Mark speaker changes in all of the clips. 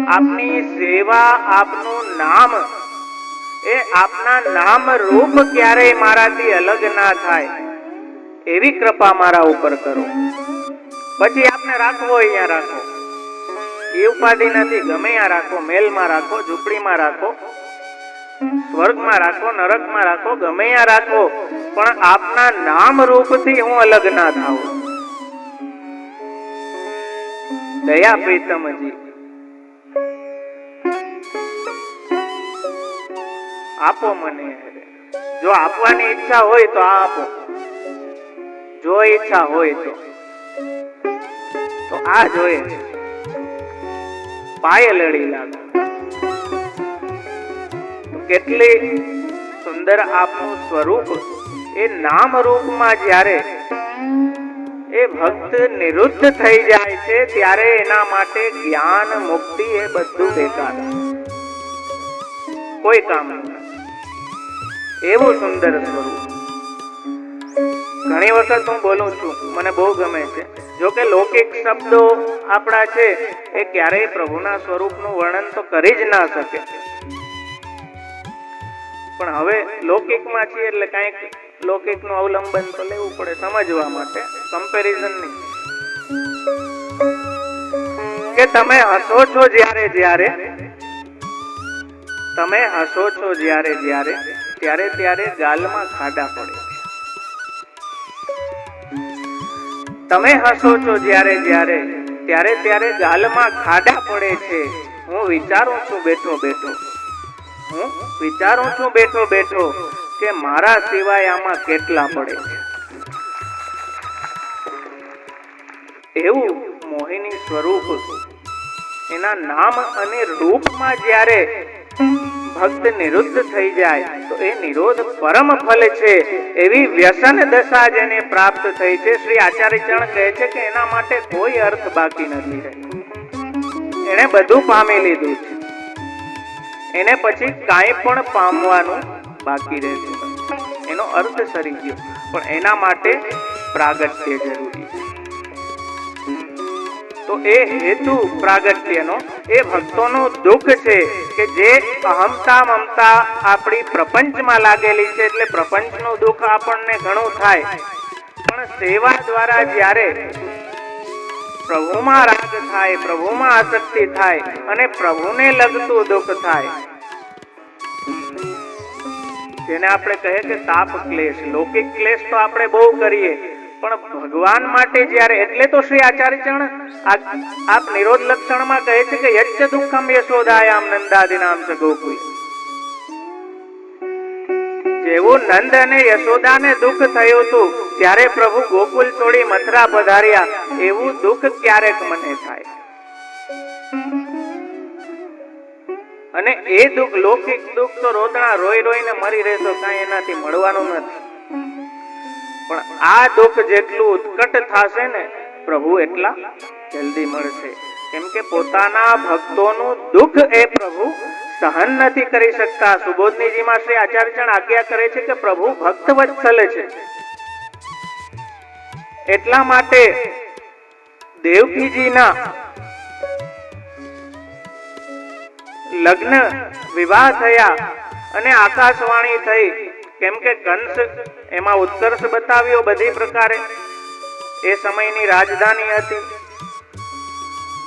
Speaker 1: આપની સેવા, આપનું નામ, એ આપના નામ રૂપ ક્યારેય મારાથી અલગ ના થાય એવી કૃપા મારા ઉપર કરો. પછી આપને રાખવો અહીંયા રાખો, એ ઉપાધિ નથી. ગમે ત્યાં રાખો, મહેલમાં રાખો, ઝૂંપડીમાં રાખો, સ્વર્ગમાં રાખો, નરકમાં રાખો, ગમે ત્યાં રાખો, પણ આપના નામ રૂપથી હું અલગ ના થાઉં. દયા પ્રીતમજી, આપો મને. જો આપવાની ઈચ્છા હોય તો આપો, જો ઈચ્છા હોય તો આ જોઈએ પાયે લડી લાગો. કેટલી સુંદર આપનું સ્વરૂપ. એ નામ રૂપમાં જ્યારે એ ભક્ત નિરુદ્ધ થઈ જાય છે ત્યારે એના માટે જ્ઞાન, મુક્તિ એ બધું બેકાર, કોઈ કામ નથી. એવું સુંદર સ્વરૂપ. ઘણી વખત હું બોલું છું, મને બહુ ગમે છે. જો કે લૌકિક શબ્દો આપણા છે એ ક્યારેય પ્રભુના સ્વરૂપનું વર્ણન તો કરી જ ના શકે. પણ હવે લૌકિકમાં છીએ એટલે કંઈક લૌકિકનું અવલંબન તો લેવું પડે સમજવા માટે, કમ્પેરિઝન નહીં. કે તમે હસો છો જ્યારે જ્યારે, તમે હસો છો જ્યારે જ્યારે, ત્યારે ત્યારે ગાલમાં ખાડા પડે છે. તમે હસો છો જ્યારે જ્યારે, ત્યારે ત્યારે ગાલમાં ખાડા પડે છે. હું વિચારું છું બેઠો બેઠો, હું વિચારું છું બેઠો બેઠો કે મારા સિવાય આમાં કેટલા પડે છે. એવું મોહિની સ્વરૂપ એના નામ અને રૂપમાં જ્યારે ભક્ત નિરુદ્ધ થઈ જાય તો એ નિરોધ પરમ ફલ છે. એવી વ્યસન દશા જેને પ્રાપ્ત થઈ છે, શ્રી આચાર્ય ચરણ કહે છે કે એના માટે કોઈ અર્થ બાકી નથી રહ્યો. એને બધું પામી લીધું છે, એને પછી કાંઈ પણ પામવાનું બાકી રહેતું નથી. એનો અર્થ સરી ગયો, પણ એના માટે પ્રાગટ્ય જરૂરી છે. તો એ હેતુ પ્રાગટ્યનો એ ભક્તોનું દુઃખ છે કે જે અહમતા મમતા આપણી પ્રપંચમાં લાગેલી છે, એટલે પ્રપંચનું દુઃખ આપણને ઘણું થાય. પણ સેવા દ્વારા જ્યારે પ્રભુમાં રાગ થાય, પ્રભુમાં આસક્તિ થાય અને પ્રભુને લગતું દુઃખ થાય, જેને આપણે કહીએ કે તાપ ક્લેશ. લૌકિક ક્લેશ તો આપણે બહુ કરીએ, પણ ભગવાન માટે જ્યારે, એટલે તો શ્રી આચાર્ય ચરણ આપ નિરોધ લક્ષણમાં કહે છે કે યચ્ચ દુઃખમ યશોદાયામ નંદાદિનામ ચ ગોકુલ. જેવું નંદ અને યશોદાને દુઃખ થયું હતું ત્યારે પ્રભુ ગોકુલ છોડી મથુરા પધાર્યા, એવું દુઃખ ક્યારેક મને થાય. અને એ દુઃખ, લૌકિક દુઃખ તો રોદણા રોઈ રોઈને મરી રહેશો, કાંઈ એનાથી મળવાનું નથી. પણ આ દુઃખ જેટલું ઉત્કટ થશે ને, પ્રભુ એટલા જલ્દી મળશે. કેમ કે પોતાના ભક્તોનું દુઃખ એ પ્રભુ સહન નથી કરી શકતા. સુબોધનીજીમાં શ્રી આચાર્ય ચરણ આજ્ઞા કરે છે કે પ્રભુ ભક્ત વત્સલ છે. એટલા માટે દેવકીજીના લગ્ન વિવાહ થયા અને આકાશવાણી થઈ. કેમ કે કંસ એમાં ઉત્કર્ષ બતાવ્યો બધી પ્રકારે. એ સમયની રાજધાની હતી.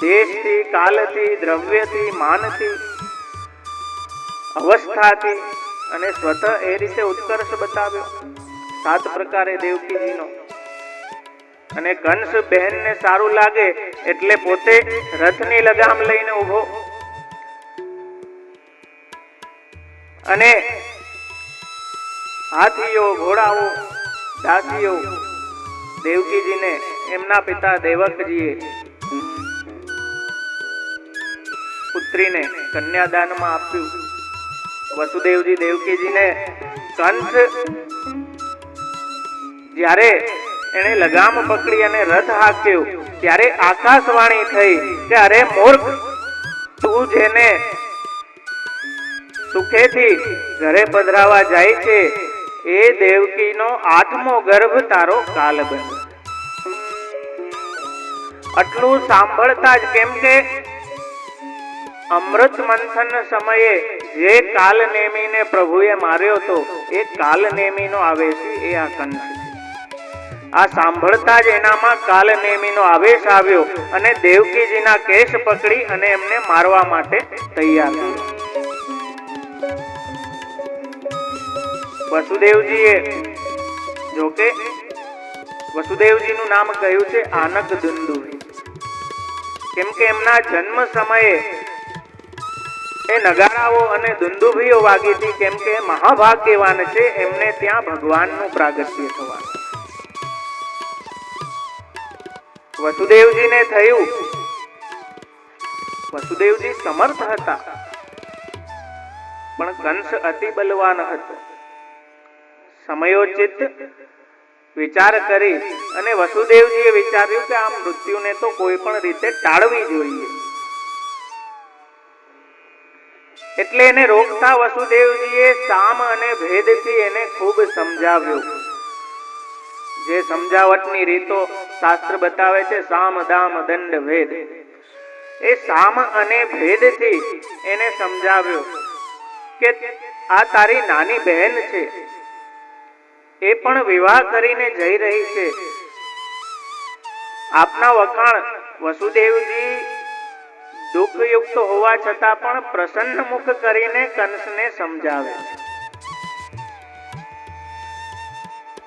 Speaker 1: દેશથી, કાલથી, દ્રવ્યથી, માનથી, અવસ્થાથી અને સ્વતઃ એ રીતે ઉત્કર્ષ બતાવ્યો 7 પ્રકારે દેવકીજીનો. અને કંસ બહેનને સારું લાગે એટલે પોતે રથની લગામ લઈને ઉભો અને હાથીઓ, ઘોડાઓ, દાસીઓ દેવકીજીને એમના પિતા દેવકજીએ પુત્રીને કન્યાદાનમાં આપ્યું. વસુદેવજી દેવકીજીને કંસ જ્યારે એને લગામ પકડી અને રથ હાંક્યો ત્યારે આકાશવાણી થઈ કે અરે મૂર્ખ, તું જેને સુખેથી ઘરે પધરાવા જાય છે એ દેવકીનો 8મો ગર્ભ તારો કાલ બન્યો. આટલું સાંભળતા જ, કેમ કે અમૃત મંથન સમયે જે કાલ નેમીને પ્રભુએ માર્યો હતો એ કાલ નેમીનો આવેશ એ આ કંસ છે. આ સાંભળતા જ એનામાં કાલ નેમીનો આવેશ આવ્યો અને દેવકીજીના કેશ પકડી અને એમને મારવા માટે તૈયાર થયો. વસુદેવજીએ જોકે વસુદેવજીનું નામ કહ્યું છે આનક દુંદુભી, કેમ કે એમના જન્મ સમયે એ નગારાઓ અને દુંદુભીઓ વાગી હતી, કેમ કે મહાભાગ્યવાન છે, એમને ત્યાં ભગવાનનું પ્રાગટ્ય થવાનું. વસુદેવજીને થયું, વસુદેવજી સમર્થ હતા પણ કંસ અતિ બલવાન હતો. સમયોચિત વિચાર કરી અને વસુદેવજીએ વિચાર્યું કે આ મૃત્યુને તો કોઈ પણ રીતે ટાળવી જોઈએ. એટલે એને રોકતા વસુદેવજીએ સામ અને ભેદથી એને ખૂબ સમજાવ્યો. જે સમજાવટની રીતો શાસ્ત્ર બતાવે છે, સામ દામ દંડ ભેદ, એ સામ અને ભેદથી એને સમજાવ્યો કે આ તારી નાની બહેન છે, એ પણ વિવાહ કરીને જઈ રહી છે. આપના વખાણ વસુદેવજી દુઃખયુક્ત હોવા છતાં પણ પ્રસન્ન મુખ કરીને કંસને સમજાવે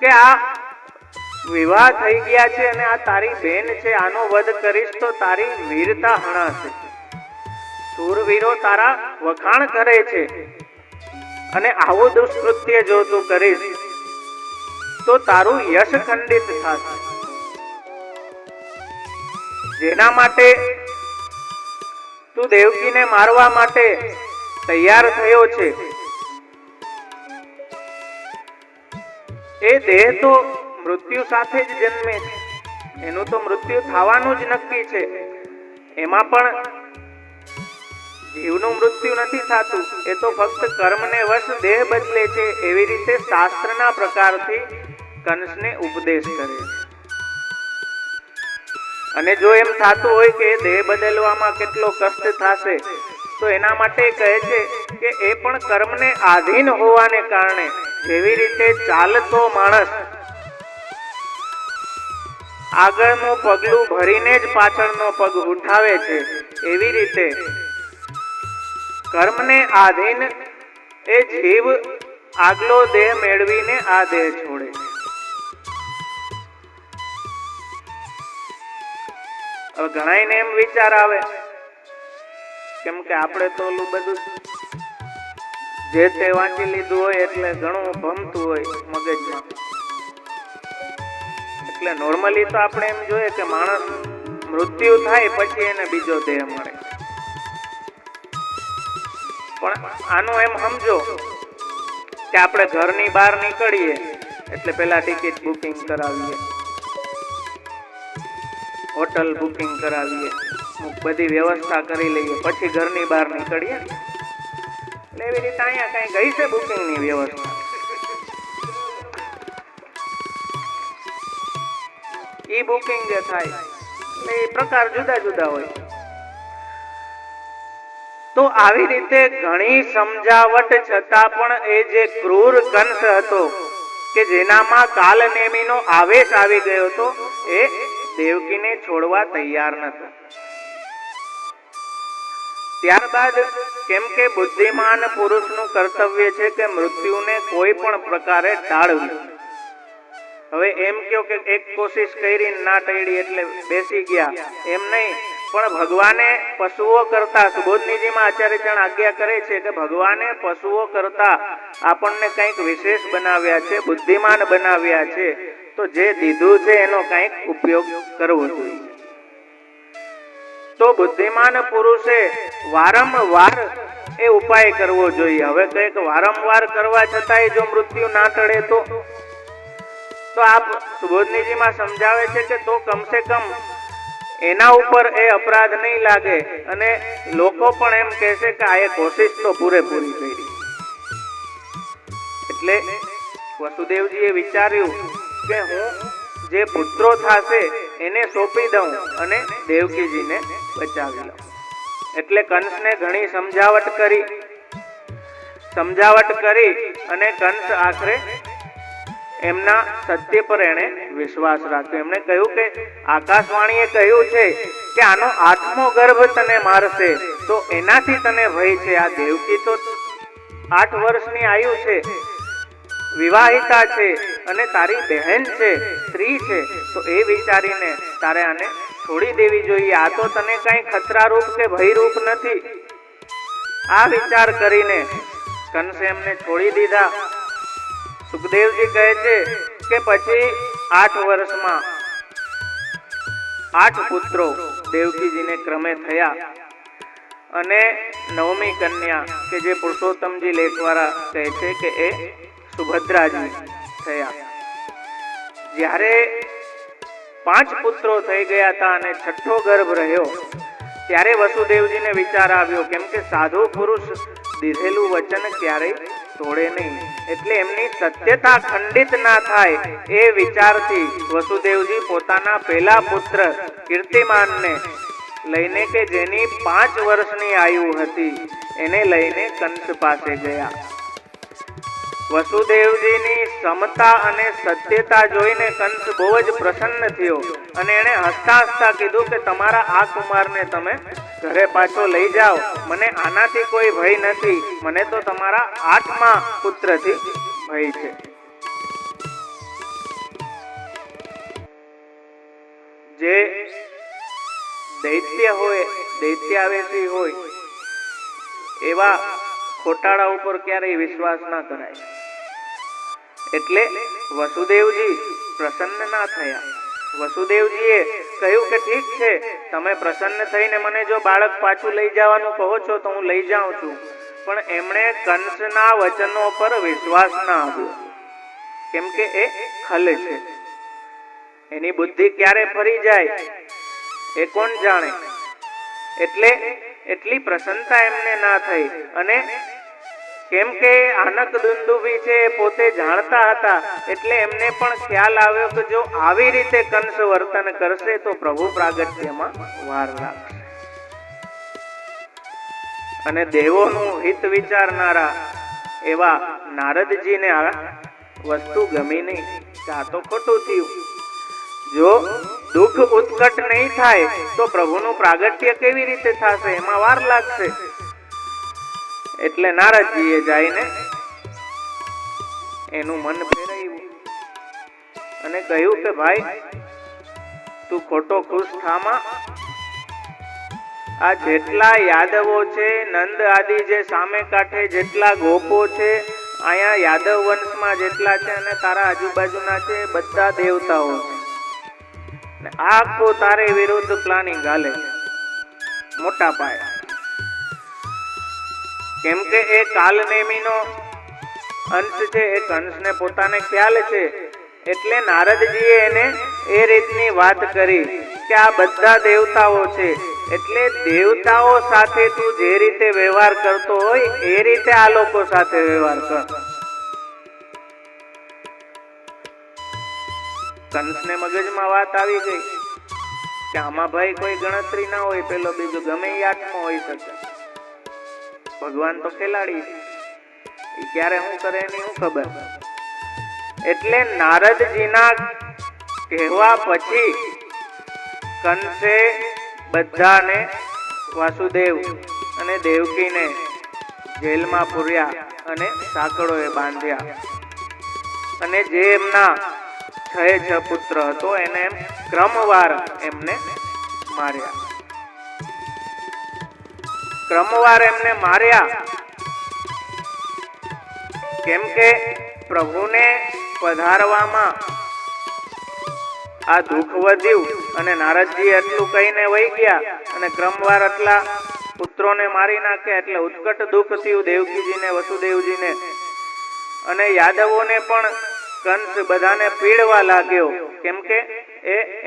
Speaker 1: કે આ વિવાહ થઈ ગયા છે અને આ તારી બેન છે, આનો વધ કરીશ તો તારી વીરતા હણાશે. શૂરવીરો તારા વખાણ કરે છે અને આવું દુષ્કૃત્ય જો તું કરીશ તો તારું યશ ખંડિત થશે. જેના માટે તું દેવકીને મારવા માટે તૈયાર થયો છે, એ દેહ તો મૃત્યુ સાથે જ જન્મે છે, એનું તો મૃત્યુ થવાનું જ નક્કી છે. એમાં પણ જીવનું મૃત્યુ નથી થતું, એ તો ફક્ત કર્મને વશ દેહ બદલે છે. એવી રીતે શાસ્ત્રના પ્રકારથી કંસને ઉપદેશ કરે છે. અને જો એમ થતું હોય કે દેહ બદલવામાં કેટલો કષ્ટ થશે, તો એના માટે કહે છે કે એ પણ કર્મને આધીન હોવાને કારણે, જેવી રીતે ચાલતો માણસ આગળનું પગલું ભરીને જ પાછળનો પગ ઉઠાવે છે, એવી રીતે કર્મને આધીન એ જીવ આગલો દેહ મેળવીને આ દેહ છોડે છે. હવે ઘણાઈને એમ વિચાર આવે, કેમ કે આપણે તો ઓલું બધું જે તે વાંચી લીધું હોય એટલે ઘણું ભમતું હોય મગજમાં, એટલે નોર્મલી તો આપણે એમ જોઈએ કે માણસ મૃત્યુ થાય પછી એને બીજો દેહ મળે. પણ આનું એમ સમજો કે આપણે ઘરની બહાર નીકળીએ એટલે પેલા ટિકિટ બુકિંગ કરાવીએ, હોટલ બુકિંગ કરાવીએ, બધી વ્યવસ્થા કરી લઈએ, પછી ઘરની બહાર નીકળીએ. એટલે એવી રીતે અહીંયા કઈ ગઈ છે બુકિંગની વ્યવસ્થા. ઈ બુકિંગ જે થાય એટલે એ પ્રકાર જુદા જુદા હોય. તો આવી રીતે ઘણી સમજાવટ છતાં પણ એ જે ક્રૂર કંસ હતો કે જેનામાં કાલ નેમીનો આવેશ આવી ગયો હતો, એ દેવકીને છોડવા તૈયાર નતો. ત્યારબાદ કેમ કે બુદ્ધિમાન પુરુષનું કર્તવ્ય છે કે મૃત્યુને કોઈ પણ પ્રકારે ટાળવી. હવે એમ કહો કે એક કોશિશ કરી ના ટળી એટલે બેસી ગયા, એમ નહીં. પણ ભગવાને પશુઓ કરતા, સુબોધનીજીમાં આચાર્ય ચરણ આજ્ઞા કરે છે કે ભગવાને પશુઓ કરતા આપણને કંઈક વિશેષ બનાવ્યા છે, બુદ્ધિમાન બનાવ્યા છે, તો જે દીધું છે એનો કંઈક ઉપયોગ કરવો જોઈએ. તો બુદ્ધિમાન પુરુષે વારંવાર એ ઉપાય કરવો જોઈએ. હવે કંઈક વારંવાર કરવા છતાંય જો મૃત્યુ ના ટળે તો આપ સુબોધનીજીમાં સમજાવે છે કે તો કમસે કમ એના ઉપર એ અપરાધ નહીં લાગે અને લોકો પણ એમ કહેશે કે આ એ કોશિશ તો પૂરેપૂરી કરી. એટલે વસુદેવજીએ વિચાર્યું કે હું જે પુત્રો થશે એને સોંપી દઉં અને દેવકીજીને બચાવી લઉં. એટલે કંસને ઘણી સમજાવટ કરી અને કંસ આખરે એમના સત્ય પર એણે વિશ્વાસ રાખ્યો. એમણે કહ્યું કે આકાશવાણીએ કહ્યું છે કે આનો 8મો ગર્ભ તને મારશે, તો એનાથી તને ભય છે. આ દેવકી તો 8 વર્ષની આયુ છે, વિવાહિતા છે અને તારી બહેન છે, સ્ત્રી છે, તો એ વિચારીને તારે આને છોડી દેવી જોઈએ. આ તો તને કઈ ખતરારૂપ કે ભયરૂપ નથી. આ વિચાર કરીને કંસે એમને છોડી દીધા. સુખદેવજી કહે છે કે પછી 8 વર્ષમાં 8 પુત્રો દેવકીજીને ક્રમે થયા અને 9મી કન્યા કે જે પુરુષોત્તમજી લેખવાળા કહે છે કે એ સુભદ્રાજી થયા. જ્યારે 5 પુત્રો થઈ ગયા હતા અને 6ઠો ગર્ભ રહ્યો ત્યારે વસુદેવજીને વિચાર આવ્યો, કેમ કે સાધુ પુરુષ દીધેલું વચન ક્યારેય તોડે નહીં, એટલે એમની સત્યતા ખંડિત ના થાય એ વિચારથી વસુદેવજી પોતાના પહેલા પુત્ર કીર્તિમાનને લઈને કે જેની 5 વર્ષની આયુ હતી એને લઈને કંસ પાસે ગયા. વસુદેવજીની સમતા અને સત્યતા જોઈને કંસ બહુ જ પ્રસન્ન થયો અને એણે હસતા હસતા કીધું કે તમારા આ કુમારને તમે ઘરે પાછો લઈ જાઓ, મને આનાથી કોઈ ભય નથી, મને તો તમારા 8મા પુત્રથી ભય છે. જે દૈત્યાવેશી હોય એવા ખોટાળા ઉપર ક્યારેય વિશ્વાસ ના કરાય. એટલે વસુદેવજી પ્રસન્ન ના થયા. વસુદેવજીએ કહ્યું કે ઠીક છે, તમે પ્રસન્ન થઈને મને જો બાળક પાછું લઈ જવાનું કહો છો તો હું લઈ જાઉં છું. પણ એમણે કંસના વચનો પર વિશ્વાસ ના આપ્યો, કેમ કે એ ખલ છે. એની બુદ્ધિ ક્યારે ફરી જાય એ કોણ જાણે. એટલે એટલી પ્રસન્નતા એમને ના થઈ. અને કેમ કે આનક દુંદુભી છે એ પોતે જાણતા હતા, એટલે એમને પણ ખ્યાલ આવ્યો કે જો આવી રીતે કંસ વર્તન કરશે તો પ્રભુ પ્રાગટ્યમાં વાર લાગશે. અને દેવોનું હિત વિચારનારા એવા નારદજીને આ વસ્તુ ગમી નહીં. આ તો ખોટું થયું. જો દુઃખ ઉત્કટ નહીં થાય તો પ્રભુનું પ્રાગટ્ય કેવી રીતે થશે, એમાં વાર લાગશે. એટલે નારદજીએ જઈને એનું મન ફેરવ્યું અને કહ્યું કે ભાઈ તું ખોટો ખુશ થામાં. આ જેટલા યાદવો છે, નંદ આદિ જે સામે કાંઠે જેટલા ગોપો છે, અહીંયા યાદવ વંશમાં જેટલા છે અને તારા આજુબાજુના છે, બધા દેવતાઓ છે. આખો તારે વિરુદ્ધ પ્લાનિંગ હાલે મોટા પાયે. કેમ કે એ કાલનેમીનો અંશ છે, એ કંસને પોતાને ખ્યાલ છે. એટલે નારદજીએ એને એ રીતની વાત કરી કે આ બધા દેવતાઓ છે, એટલે દેવતાઓ સાથે તું જે રીતે વ્યવહાર કરતો હોય એ રીતે આ લોકો સાથે વ્યવહાર કર. કંસને મગજમાં વાત આવી ગઈ કે આમાં ભાઈ કોઈ ગણતરી ના હોય, પેલો બીજો ગમે એ 8મો હોઈ શકે. ભગવાન તો ખેલાડી, ક્યારે શું કરે એની શું ખબર. એટલે નારદજીના કહેવા પછી કંસે બધાને વાસુદેવ અને દેવકીને જેલમાં પૂર્યા અને સાંકળોએ બાંધ્યા. અને જે એમના 6 પુત્ર હતો એને ક્રમવાર એમને માર્યા. કેમ કે પ્રભુને પધારવામાં આ દુઃખ વધ્યું અને નારદજી એટલું કહીને વહી ગયા અને ક્રમવાર આટલા પુત્રોને મારી નાખ્યા. એટલે ઉત્કટ દુઃખ થયું દેવકીજીને, વસુદેવજીને અને યાદવોને પણ. કંસ બધાને પીડવા લાગ્યો, કેમ કે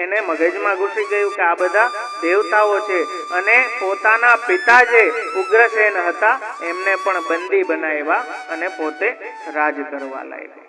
Speaker 1: એને મગજમાં ઘૂસી ગયું કે આ બધા દેવતાઓ છે. અને પોતાના પિતા જે ઉગ્રસેન હતા એમને પણ બંદી બનાવ્યા અને પોતે રાજ કરવા લાગ્યો.